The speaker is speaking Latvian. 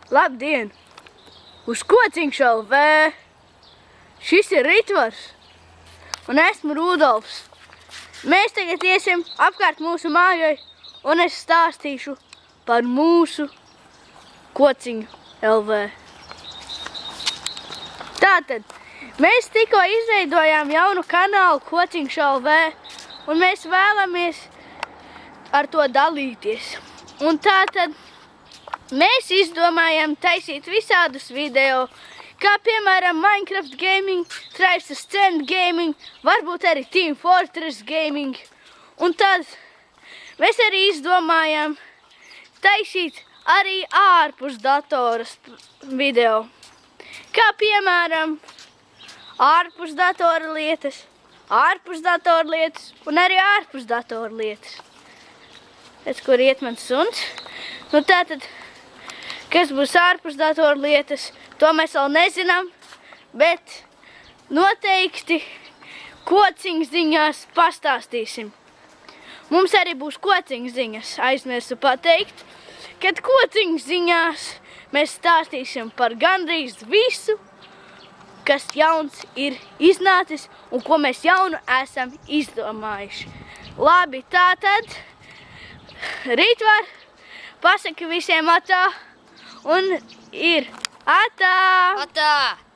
Labdien! Uz Kociņš LV! Šis ir Ritvars un esmu Rudolfs. Mēs tagad iesim apkārt mūsu mājai un es stāstīšu par mūsu Kociņu LV. Tātad, mēs tikko izveidojām jaunu kanālu Kociņš LV un mēs vēlamies ar to dalīties. Un tātad mēs izdomājām taisīt visādus video, kā piemēram Minecraft Gaming, Tribes Ascend Gaming, varbūt arī Team Fortress Gaming. Un tad mēs arī izdomājām taisīt arī ārpus datoras video. Kā piemēram ārpus datora lietas un arī ārpus datora lietas. Redz, kur iet mans suns. Nu tātad, kas būs ārpus datora lietas, to mēs vēl nezinām, bet noteikti Kociņas ziņās pastāstīsim. Mums arī būs Kociņas ziņas, aizmirsu pateikt, kad Kociņas ziņās mēs stāstīsim par gandrīz visu, kas jauns ir iznācis un ko mēs jaunu esam izdomājuši. Labi, tātad, Ritvar, pasaki visiem atā un ir atā! Atā!